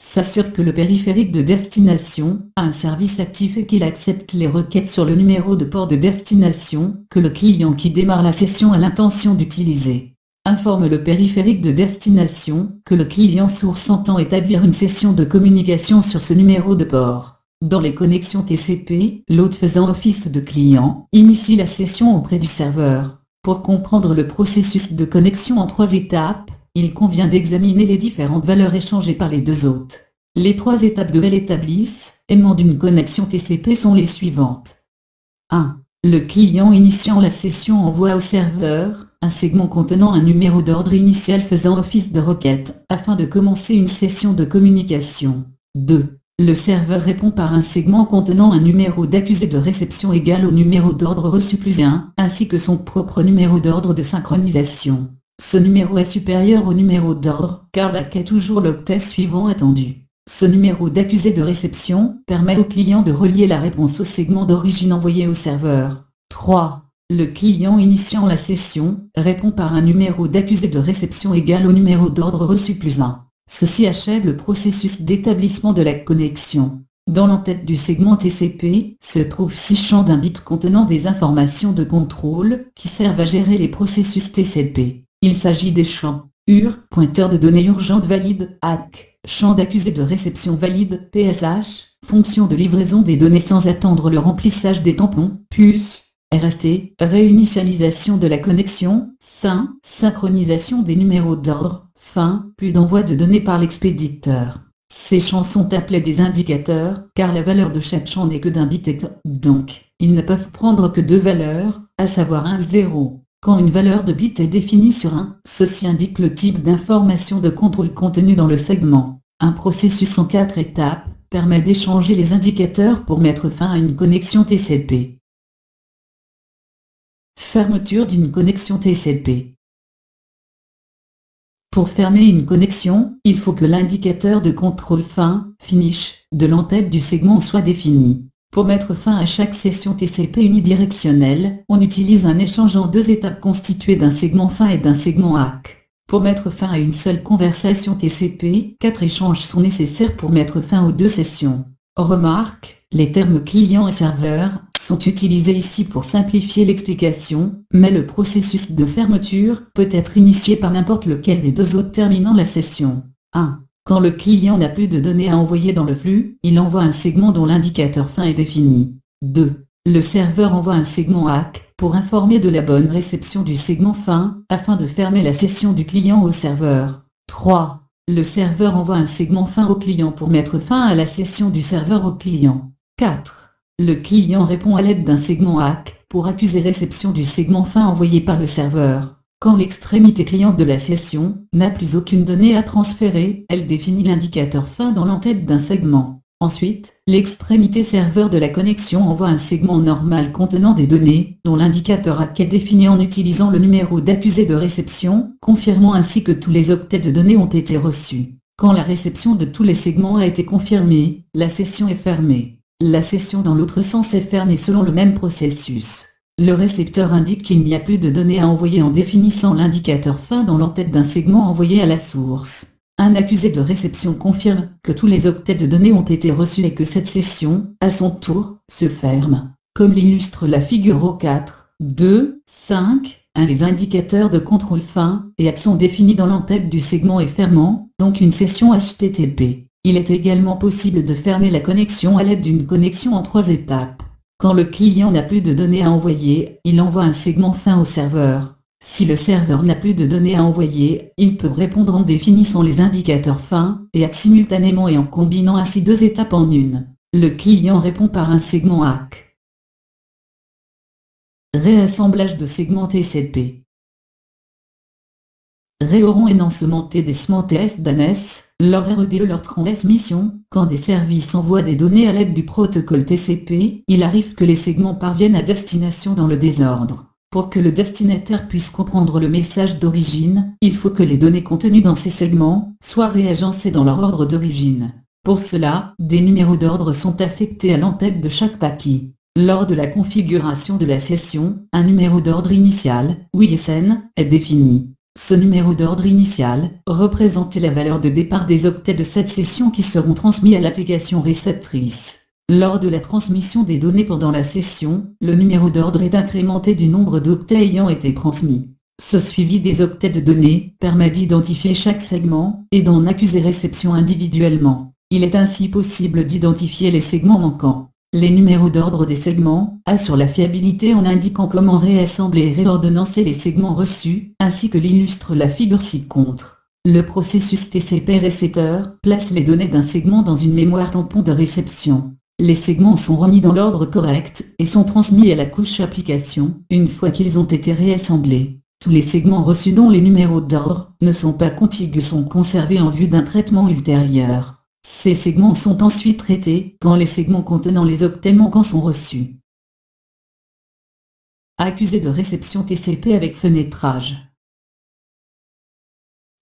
S'assure que le périphérique de destination a un service actif et qu'il accepte les requêtes sur le numéro de port de destination que le client qui démarre la session a l'intention d'utiliser. Informe le périphérique de destination que le client source entend établir une session de communication sur ce numéro de port. Dans les connexions TCP, l'hôte faisant office de client initie la session auprès du serveur. Pour comprendre le processus de connexion en 3 étapes, il convient d'examiner les différentes valeurs échangées par les deux hôtes. Les 3 étapes de l'établissement d'une connexion TCP sont les suivantes. 1. Le client initiant la session envoie au serveur un segment contenant un numéro d'ordre initial faisant office de requête, afin de commencer une session de communication. 2. Le serveur répond par un segment contenant un numéro d'accusé de réception égal au numéro d'ordre reçu plus 1, ainsi que son propre numéro d'ordre de synchronisation. Ce numéro est supérieur au numéro d'ordre, car la quête toujours l'octet suivant attendu. Ce numéro d'accusé de réception permet au client de relier la réponse au segment d'origine envoyé au serveur. 3. Le client initiant la session répond par un numéro d'accusé de réception égal au numéro d'ordre reçu plus 1. Ceci achève le processus d'établissement de la connexion. Dans l'entête du segment TCP se trouvent 6 champs d'un bit contenant des informations de contrôle qui servent à gérer les processus TCP. Il s'agit des champs UR, pointeur de données urgentes valide, ACK, champ d'accusé de réception valide, PSH, fonction de livraison des données sans attendre le remplissage des tampons, puce, RST, réinitialisation de la connexion, SYN, synchronisation des numéros d'ordre, FIN, plus d'envoi de données par l'expéditeur. Ces champs sont appelés des indicateurs, car la valeur de chaque champ n'est que d'un bit et que, donc, ils ne peuvent prendre que 2 valeurs, à savoir 1 et 0. Quand une valeur de bit est définie sur un, ceci indique le type d'information de contrôle contenu dans le segment. Un processus en 4 étapes permet d'échanger les indicateurs pour mettre fin à une connexion TCP. Fermeture d'une connexion TCP. Pour fermer une connexion, il faut que l'indicateur de contrôle fin, finish, de l'entête du segment soit défini. Pour mettre fin à chaque session TCP unidirectionnelle, on utilise un échange en deux étapes constitué d'un segment fin et d'un segment ACK. Pour mettre fin à une seule conversation TCP, 4 échanges sont nécessaires pour mettre fin aux deux sessions. Remarque, les termes client et serveur sont utilisés ici pour simplifier l'explication, mais le processus de fermeture peut être initié par n'importe lequel des deux autres terminant la session. 1. Quand le client n'a plus de données à envoyer dans le flux, il envoie un segment dont l'indicateur fin est défini. 2. Le serveur envoie un segment ACK pour informer de la bonne réception du segment fin, afin de fermer la session du client au serveur. 3. Le serveur envoie un segment fin au client pour mettre fin à la session du serveur au client. 4. Le client répond à l'aide d'un segment ACK pour accuser réception du segment fin envoyé par le serveur. Quand l'extrémité client de la session n'a plus aucune donnée à transférer, elle définit l'indicateur fin dans l'entête d'un segment. Ensuite, l'extrémité serveur de la connexion envoie un segment normal contenant des données, dont l'indicateur ACK est défini en utilisant le numéro d'accusé de réception, confirmant ainsi que tous les octets de données ont été reçus. Quand la réception de tous les segments a été confirmée, la session est fermée. La session dans l'autre sens est fermée selon le même processus. Le récepteur indique qu'il n'y a plus de données à envoyer en définissant l'indicateur fin dans l'entête d'un segment envoyé à la source. Un accusé de réception confirme que tous les octets de données ont été reçus et que cette session, à son tour, se ferme. Comme l'illustre la figure O4, 2, 5, les indicateurs de contrôle fin et ACK sont définis dans l'entête du segment et fermant, donc une session HTTP. Il est également possible de fermer la connexion à l'aide d'une connexion en 3 étapes. Quand le client n'a plus de données à envoyer, il envoie un segment fin au serveur. Si le serveur n'a plus de données à envoyer, il peut répondre en définissant les indicateurs fin et ACK simultanément et en combinant ainsi 2 étapes en une. Le client répond par un segment ACK. Réassemblage de segments TCP. Réauront énoncementé des sementés d'ANES, leur REDE leur transmission, quand des services envoient des données à l'aide du protocole TCP, il arrive que les segments parviennent à destination dans le désordre. Pour que le destinataire puisse comprendre le message d'origine, il faut que les données contenues dans ces segments soient réagencées dans leur ordre d'origine. Pour cela, des numéros d'ordre sont affectés à l'entête de chaque paquet. Lors de la configuration de la session, un numéro d'ordre initial, ou ISN, est défini. Ce numéro d'ordre initial représente la valeur de départ des octets de cette session qui seront transmis à l'application réceptrice. Lors de la transmission des données pendant la session, le numéro d'ordre est incrémenté du nombre d'octets ayant été transmis. Ce suivi des octets de données permet d'identifier chaque segment et d'en accuser réception individuellement. Il est ainsi possible d'identifier les segments manquants. Les numéros d'ordre des segments assurent la fiabilité en indiquant comment réassembler et réordonnancer les segments reçus, ainsi que l'illustre la figure ci-contre. Le processus TCP récepteur place les données d'un segment dans une mémoire tampon de réception. Les segments sont remis dans l'ordre correct et sont transmis à la couche application une fois qu'ils ont été réassemblés. Tous les segments reçus dont les numéros d'ordre ne sont pas contigus sont conservés en vue d'un traitement ultérieur. Ces segments sont ensuite traités quand les segments contenant les octets manquants sont reçus. Accusé de réception TCP avec fenêtrage.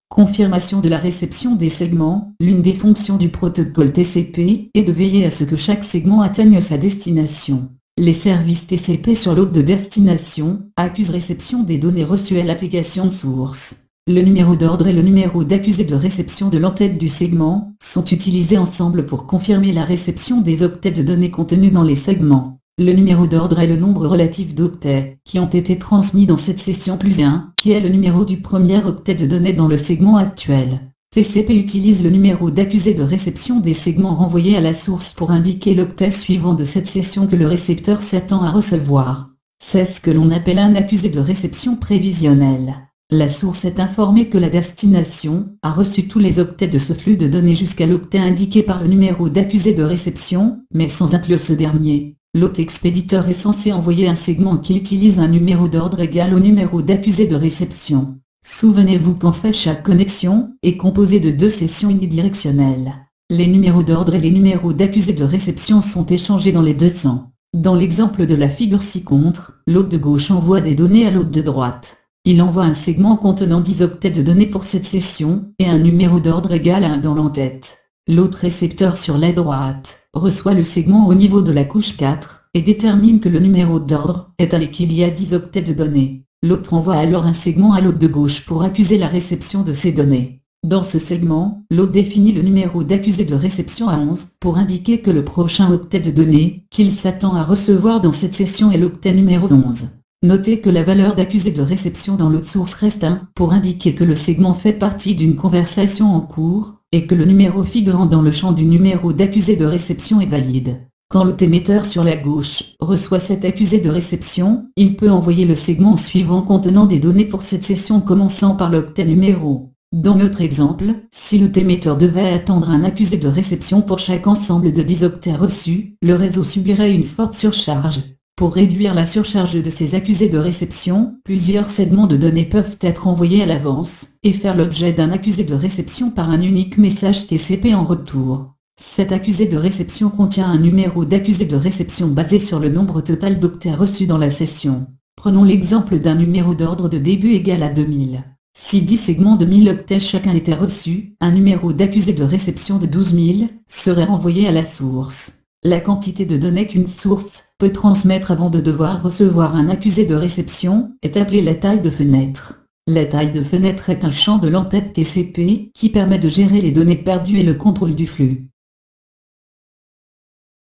Confirmation de la réception des segments. L'une des fonctions du protocole TCP est de veiller à ce que chaque segment atteigne sa destination. Les services TCP sur l'hôte de destination accusent réception des données reçues à l'application source. Le numéro d'ordre et le numéro d'accusé de réception de l'entête du segment sont utilisés ensemble pour confirmer la réception des octets de données contenus dans les segments. Le numéro d'ordre est le nombre relatif d'octets qui ont été transmis dans cette session plus 1, qui est le numéro du premier octet de données dans le segment actuel. TCP utilise le numéro d'accusé de réception des segments renvoyés à la source pour indiquer l'octet suivant de cette session que le récepteur s'attend à recevoir. C'est ce que l'on appelle un accusé de réception prévisionnel. La source est informée que la destination a reçu tous les octets de ce flux de données jusqu'à l'octet indiqué par le numéro d'accusé de réception, mais sans inclure ce dernier. L'hôte expéditeur est censé envoyer un segment qui utilise un numéro d'ordre égal au numéro d'accusé de réception. Souvenez-vous qu'en fait chaque connexion est composée de 2 sessions unidirectionnelles. Les numéros d'ordre et les numéros d'accusé de réception sont échangés dans les 2 sens. Dans l'exemple de la figure ci-contre, l'hôte de gauche envoie des données à l'hôte de droite. Il envoie un segment contenant 10 octets de données pour cette session, et un numéro d'ordre égal à 1 dans l'entête. L'autre récepteur sur la droite reçoit le segment au niveau de la couche 4 et détermine que le numéro d'ordre est tel et qu'il y a 10 octets de données. L'autre envoie alors un segment à l'hôte de gauche pour accuser la réception de ces données. Dans ce segment, l'hôte définit le numéro d'accusé de réception à 11 pour indiquer que le prochain octet de données qu'il s'attend à recevoir dans cette session est l'octet numéro 11. Notez que la valeur d'accusé de réception dans l'autre source reste 1 pour indiquer que le segment fait partie d'une conversation en cours et que le numéro figurant dans le champ du numéro d'accusé de réception est valide. Quand l'hôte émetteur sur la gauche reçoit cet accusé de réception, il peut envoyer le segment suivant contenant des données pour cette session commençant par l'octet numéro. Dans notre exemple, si l'hôte émetteur devait attendre un accusé de réception pour chaque ensemble de 10 octets reçus, le réseau subirait une forte surcharge. Pour réduire la surcharge de ces accusés de réception, plusieurs segments de données peuvent être envoyés à l'avance et faire l'objet d'un accusé de réception par un unique message TCP en retour. Cet accusé de réception contient un numéro d'accusé de réception basé sur le nombre total d'octets reçus dans la session. Prenons l'exemple d'un numéro d'ordre de début égal à 2000. Si 10 segments de 1000 octets chacun étaient reçus, un numéro d'accusé de réception de 12 000 serait renvoyé à la source. La quantité de données qu'une source peut transmettre avant de devoir recevoir un accusé de réception est appelée la taille de fenêtre. La taille de fenêtre est un champ de l'entête TCP qui permet de gérer les données perdues et le contrôle du flux.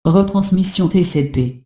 Retransmission TCP.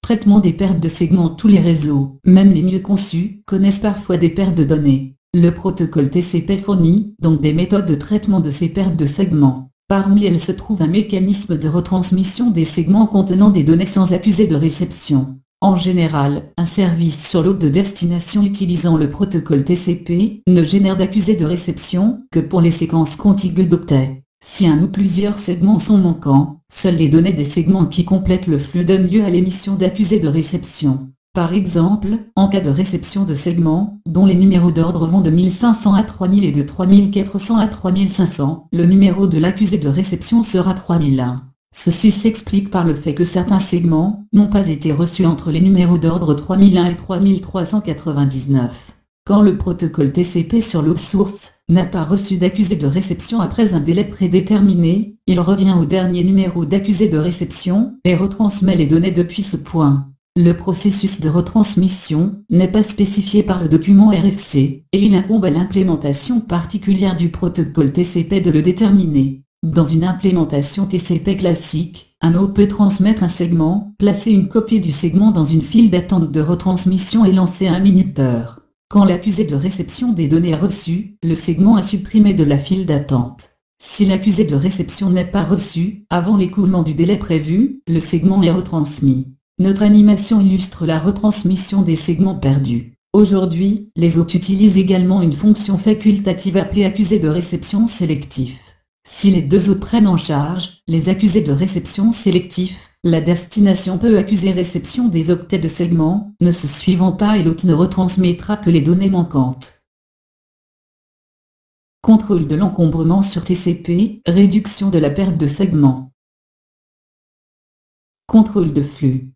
Traitement des pertes de segments. Tous les réseaux, même les mieux conçus, connaissent parfois des pertes de données. Le protocole TCP fournit donc des méthodes de traitement de ces pertes de segments. Parmi elles se trouve un mécanisme de retransmission des segments contenant des données sans accusé de réception. En général, un service sur l'hôte de destination utilisant le protocole TCP ne génère d'accusé de réception que pour les séquences contiguës d'octets. Si un ou plusieurs segments sont manquants, seules les données des segments qui complètent le flux donnent lieu à l'émission d'accusés de réception. Par exemple, en cas de réception de segments, dont les numéros d'ordre vont de 1500 à 3000 et de 3400 à 3500, le numéro de l'accusé de réception sera 3001. Ceci s'explique par le fait que certains segments n'ont pas été reçus entre les numéros d'ordre 3001 et 3399. Quand le protocole TCP sur l'autre source n'a pas reçu d'accusé de réception après un délai prédéterminé, il revient au dernier numéro d'accusé de réception et retransmet les données depuis ce point. Le processus de retransmission n'est pas spécifié par le document RFC, et il incombe à l'implémentation particulière du protocole TCP de le déterminer. Dans une implémentation TCP classique, un hôte peut transmettre un segment, placer une copie du segment dans une file d'attente de retransmission et lancer un minuteur. Quand l'accusé de réception des données est reçu, le segment est supprimé de la file d'attente. Si l'accusé de réception n'est pas reçu, avant l'écoulement du délai prévu, le segment est retransmis. Notre animation illustre la retransmission des segments perdus. Aujourd'hui, les hôtes utilisent également une fonction facultative appelée accusé de réception sélectif. Si les deux hôtes prennent en charge les accusés de réception sélectifs, la destination peut accuser réception des octets de segments ne se suivant pas et l'hôte ne retransmettra que les données manquantes. Contrôle de l'encombrement sur TCP, réduction de la perte de segments. Contrôle de flux.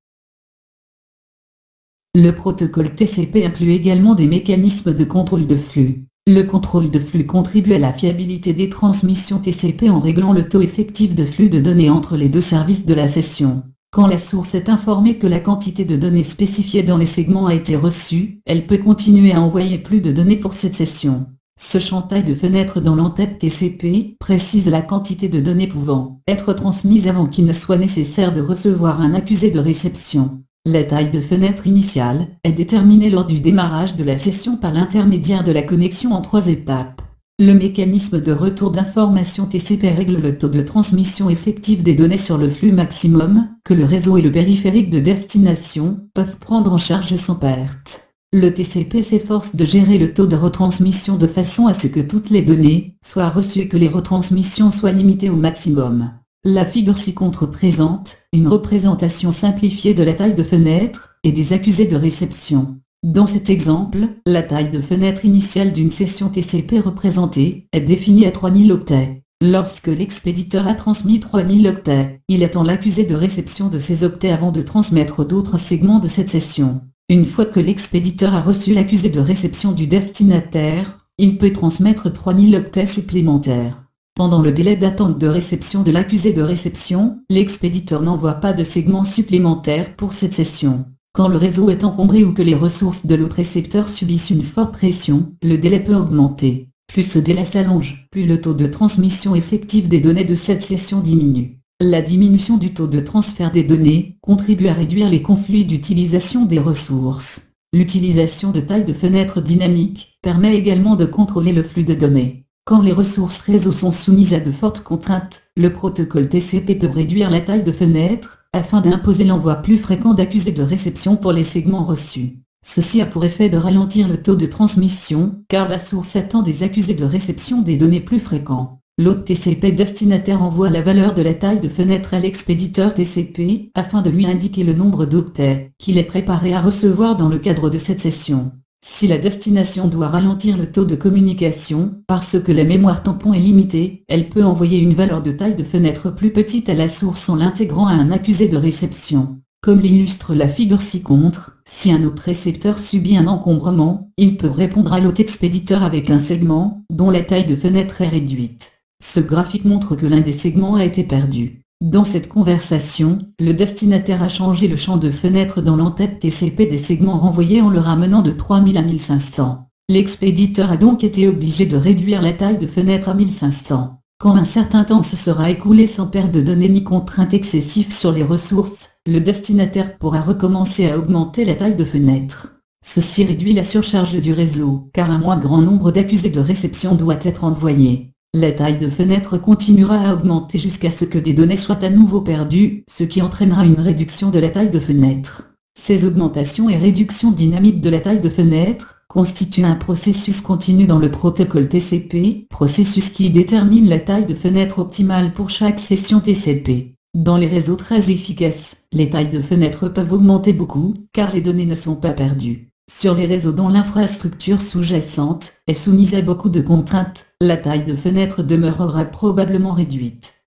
Le protocole TCP inclut également des mécanismes de contrôle de flux. Le contrôle de flux contribue à la fiabilité des transmissions TCP en réglant le taux effectif de flux de données entre les deux services de la session. Quand la source est informée que la quantité de données spécifiée dans les segments a été reçue, elle peut continuer à envoyer plus de données pour cette session. Ce champ taille de fenêtre dans l'entête TCP précise la quantité de données pouvant être transmises avant qu'il ne soit nécessaire de recevoir un accusé de réception. La taille de fenêtre initiale est déterminée lors du démarrage de la session par l'intermédiaire de la connexion en 3 étapes. Le mécanisme de retour d'information TCP règle le taux de transmission effectif des données sur le flux maximum que le réseau et le périphérique de destination peuvent prendre en charge sans perte. Le TCP s'efforce de gérer le taux de retransmission de façon à ce que toutes les données soient reçues et que les retransmissions soient limitées au maximum. La figure ci-contre présente une représentation simplifiée de la taille de fenêtre et des accusés de réception. Dans cet exemple, la taille de fenêtre initiale d'une session TCP représentée est définie à 3000 octets. Lorsque l'expéditeur a transmis 3000 octets, il attend l'accusé de réception de ces octets avant de transmettre d'autres segments de cette session. Une fois que l'expéditeur a reçu l'accusé de réception du destinataire, il peut transmettre 3000 octets supplémentaires. Pendant le délai d'attente de réception de l'accusé de réception, l'expéditeur n'envoie pas de segments supplémentaires pour cette session. Quand le réseau est encombré ou que les ressources de l'autre récepteur subissent une forte pression, le délai peut augmenter. Plus ce délai s'allonge, plus le taux de transmission effectif des données de cette session diminue. La diminution du taux de transfert des données contribue à réduire les conflits d'utilisation des ressources. L'utilisation de tailles de fenêtres dynamiques permet également de contrôler le flux de données. Quand les ressources réseau sont soumises à de fortes contraintes, le protocole TCP peut réduire la taille de fenêtre, afin d'imposer l'envoi plus fréquent d'accusés de réception pour les segments reçus. Ceci a pour effet de ralentir le taux de transmission, car la source attend des accusés de réception des données plus fréquents. L'hôte TCP destinataire envoie la valeur de la taille de fenêtre à l'expéditeur TCP, afin de lui indiquer le nombre d'octets qu'il est préparé à recevoir dans le cadre de cette session. Si la destination doit ralentir le taux de communication, parce que la mémoire tampon est limitée, elle peut envoyer une valeur de taille de fenêtre plus petite à la source en l'intégrant à un accusé de réception. Comme l'illustre la figure ci-contre, si un autre récepteur subit un encombrement, il peut répondre à l'autre expéditeur avec un segment, dont la taille de fenêtre est réduite. Ce graphique montre que l'un des segments a été perdu. Dans cette conversation, le destinataire a changé le champ de fenêtre dans l'entête TCP des segments renvoyés en le ramenant de 3000 à 1500. L'expéditeur a donc été obligé de réduire la taille de fenêtre à 1500. Quand un certain temps se sera écoulé sans perte de données ni contrainte excessive sur les ressources, le destinataire pourra recommencer à augmenter la taille de fenêtre. Ceci réduit la surcharge du réseau, car un moins grand nombre d'accusés de réception doit être envoyé. La taille de fenêtre continuera à augmenter jusqu'à ce que des données soient à nouveau perdues, ce qui entraînera une réduction de la taille de fenêtre. Ces augmentations et réductions dynamiques de la taille de fenêtre constituent un processus continu dans le protocole TCP, processus qui détermine la taille de fenêtre optimale pour chaque session TCP. Dans les réseaux très efficaces, les tailles de fenêtre peuvent augmenter beaucoup, car les données ne sont pas perdues. Sur les réseaux dont l'infrastructure sous-jacente est soumise à beaucoup de contraintes, la taille de fenêtre demeurera probablement réduite.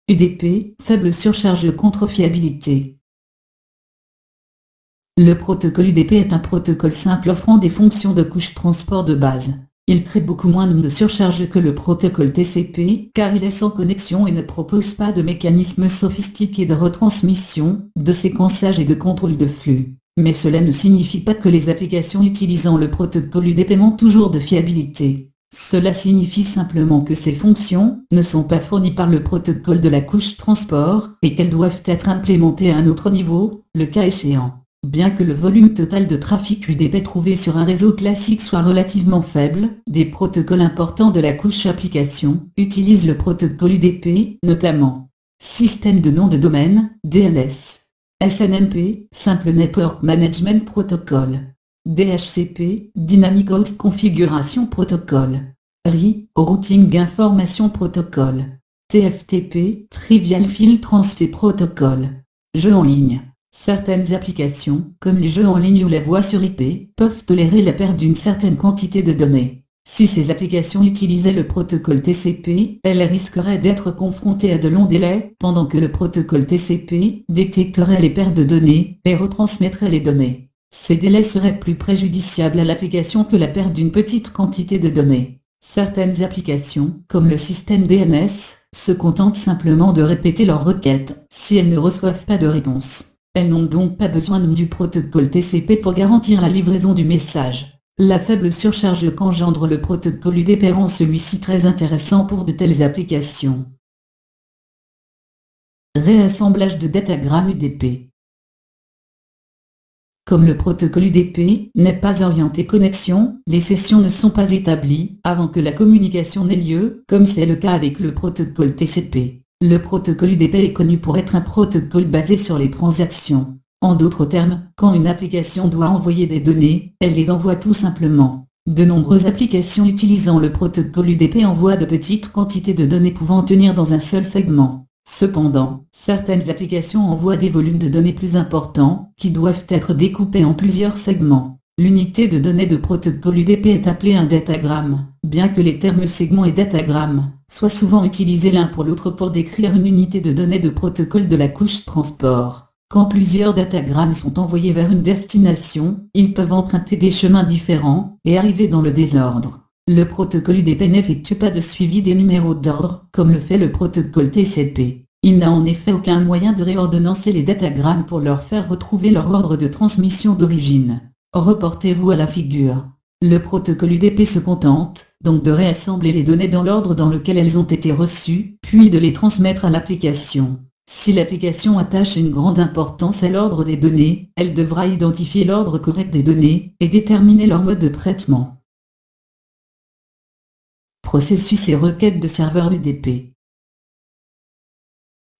UDP, faible surcharge contre fiabilité. Le protocole UDP est un protocole simple offrant des fonctions de couche transport de base. Il crée beaucoup moins de surcharge que le protocole TCP, car il est sans connexion et ne propose pas de mécanismes sophistiqués de retransmission, de séquençage et de contrôle de flux. Mais cela ne signifie pas que les applications utilisant le protocole UDP manquent toujours de fiabilité. Cela signifie simplement que ces fonctions ne sont pas fournies par le protocole de la couche transport, et qu'elles doivent être implémentées à un autre niveau, le cas échéant. Bien que le volume total de trafic UDP trouvé sur un réseau classique soit relativement faible, des protocoles importants de la couche application utilisent le protocole UDP, notamment Système de nom de domaine, DNS. SNMP, Simple Network Management Protocol. DHCP, Dynamic Host Configuration Protocol. RI, Routing Information Protocol. TFTP, Trivial File Transfer Protocol. Jeux en ligne. Certaines applications, comme les jeux en ligne ou la voix sur IP, peuvent tolérer la perte d'une certaine quantité de données. Si ces applications utilisaient le protocole TCP, elles risqueraient d'être confrontées à de longs délais, pendant que le protocole TCP détecterait les pertes de données et retransmettrait les données. Ces délais seraient plus préjudiciables à l'application que la perte d'une petite quantité de données. Certaines applications, comme le système DNS, se contentent simplement de répéter leurs requêtes, si elles ne reçoivent pas de réponse. Elles n'ont donc pas besoin du protocole TCP pour garantir la livraison du message. La faible surcharge qu'engendre le protocole UDP rend celui-ci très intéressant pour de telles applications. Réassemblage de datagrammes UDP. Comme le protocole UDP n'est pas orienté connexion, les sessions ne sont pas établies avant que la communication n'ait lieu, comme c'est le cas avec le protocole TCP. Le protocole UDP est connu pour être un protocole basé sur les transactions. En d'autres termes, quand une application doit envoyer des données, elle les envoie tout simplement. De nombreuses applications utilisant le protocole UDP envoient de petites quantités de données pouvant tenir dans un seul segment. Cependant, certaines applications envoient des volumes de données plus importants, qui doivent être découpés en plusieurs segments. L'unité de données de protocole UDP est appelée un datagramme, bien que les termes segment et datagramme soient souvent utilisés l'un pour l'autre pour décrire une unité de données de protocole de la couche transport. Quand plusieurs datagrammes sont envoyés vers une destination, ils peuvent emprunter des chemins différents et arriver dans le désordre. Le protocole UDP n'effectue pas de suivi des numéros d'ordre, comme le fait le protocole TCP. Il n'a en effet aucun moyen de réordonnancer les datagrammes pour leur faire retrouver leur ordre de transmission d'origine. Reportez-vous à la figure. Le protocole UDP se contente donc de réassembler les données dans l'ordre dans lequel elles ont été reçues, puis de les transmettre à l'application. Si l'application attache une grande importance à l'ordre des données, elle devra identifier l'ordre correct des données et déterminer leur mode de traitement. Processus et requêtes de serveurs UDP.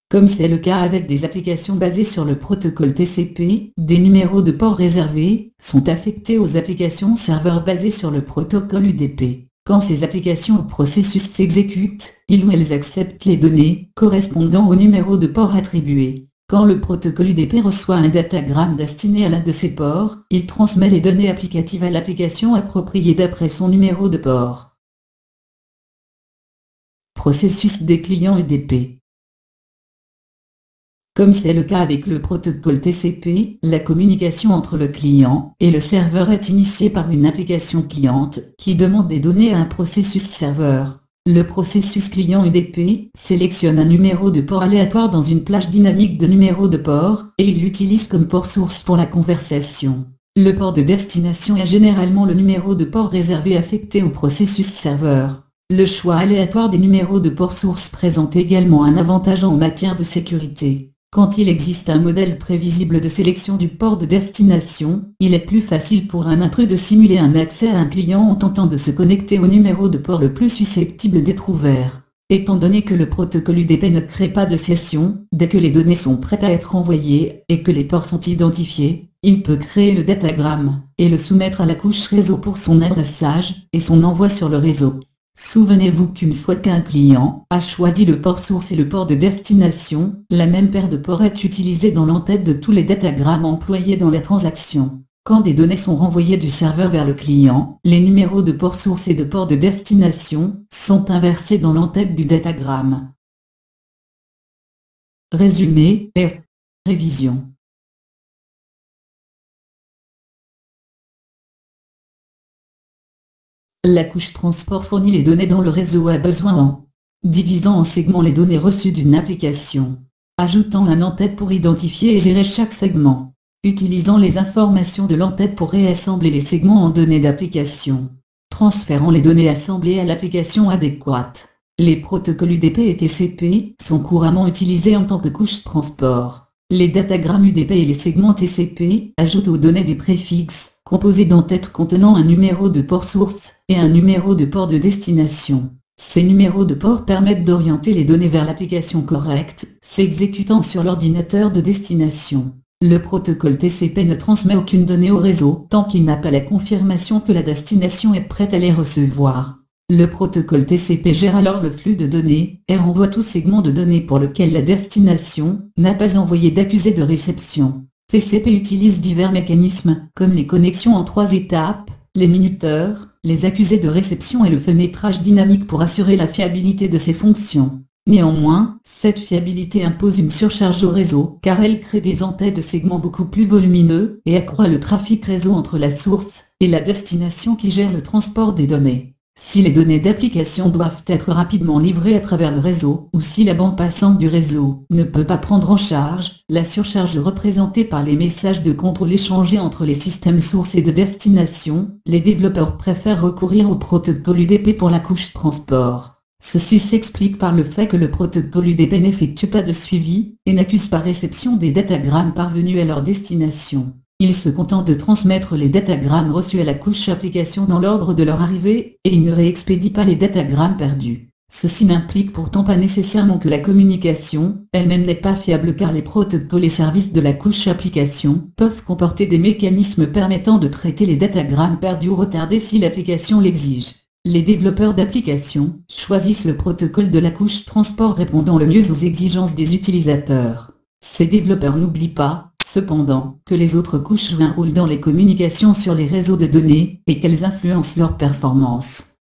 Comme c'est le cas avec des applications basées sur le protocole TCP, des numéros de port réservés sont affectés aux applications serveurs basées sur le protocole UDP. Quand ces applications ou processus s'exécutent, ils ou elles acceptent les données correspondant au numéro de port attribué. Quand le protocole UDP reçoit un datagramme destiné à l'un de ces ports, il transmet les données applicatives à l'application appropriée d'après son numéro de port. Processus des clients UDP. Comme c'est le cas avec le protocole TCP, la communication entre le client et le serveur est initiée par une application cliente qui demande des données à un processus serveur. Le processus client UDP sélectionne un numéro de port aléatoire dans une plage dynamique de numéros de port et il l'utilise comme port source pour la conversation. Le port de destination est généralement le numéro de port réservé affecté au processus serveur. Le choix aléatoire des numéros de port source présente également un avantage en matière de sécurité. Quand il existe un modèle prévisible de sélection du port de destination, il est plus facile pour un intrus de simuler un accès à un client en tentant de se connecter au numéro de port le plus susceptible d'être ouvert. Étant donné que le protocole UDP ne crée pas de session, dès que les données sont prêtes à être envoyées et que les ports sont identifiés, il peut créer le datagramme et le soumettre à la couche réseau pour son adressage et son envoi sur le réseau. Souvenez-vous qu'une fois qu'un client a choisi le port source et le port de destination, la même paire de ports est utilisée dans l'entête de tous les datagrammes employés dans la transaction. Quand des données sont renvoyées du serveur vers le client, les numéros de port source et de port de destination sont inversés dans l'entête du datagramme. Résumé et révision. La couche transport fournit les données dont le réseau a besoin en divisant en segments les données reçues d'une application, ajoutant un en-tête pour identifier et gérer chaque segment, utilisant les informations de l'en-tête pour réassembler les segments en données d'application, transférant les données assemblées à l'application adéquate. Les protocoles UDP et TCP sont couramment utilisés en tant que couche transport. Les datagrammes UDP et les segments TCP ajoutent aux données des préfixes, composés d'entêtes contenant un numéro de port source et un numéro de port de destination. Ces numéros de port permettent d'orienter les données vers l'application correcte, s'exécutant sur l'ordinateur de destination. Le protocole TCP ne transmet aucune donnée au réseau tant qu'il n'a pas la confirmation que la destination est prête à les recevoir. Le protocole TCP gère alors le flux de données et renvoie tout segment de données pour lequel la destination n'a pas envoyé d'accusé de réception. TCP utilise divers mécanismes, comme les connexions en 3 étapes, les minuteurs, les accusés de réception et le fenêtrage dynamique pour assurer la fiabilité de ses fonctions. Néanmoins, cette fiabilité impose une surcharge au réseau car elle crée des entêtes de segments beaucoup plus volumineux et accroît le trafic réseau entre la source et la destination qui gère le transport des données. Si les données d'application doivent être rapidement livrées à travers le réseau, ou si la bande passante du réseau ne peut pas prendre en charge la surcharge représentée par les messages de contrôle échangés entre les systèmes source et de destination, les développeurs préfèrent recourir au protocole UDP pour la couche transport. Ceci s'explique par le fait que le protocole UDP n'effectue pas de suivi et n'accuse pas réception des datagrammes parvenus à leur destination. Il se contente de transmettre les datagrammes reçus à la couche application dans l'ordre de leur arrivée, et il ne réexpédie pas les datagrammes perdus. Ceci n'implique pourtant pas nécessairement que la communication elle-même n'est pas fiable car les protocoles et services de la couche application peuvent comporter des mécanismes permettant de traiter les datagrammes perdus ou retardés si l'application l'exige. Les développeurs d'applications choisissent le protocole de la couche transport répondant le mieux aux exigences des utilisateurs. Ces développeurs n'oublient pas, cependant, que les autres couches jouent un rôle dans les communications sur les réseaux de données et qu'elles influencent leur performance.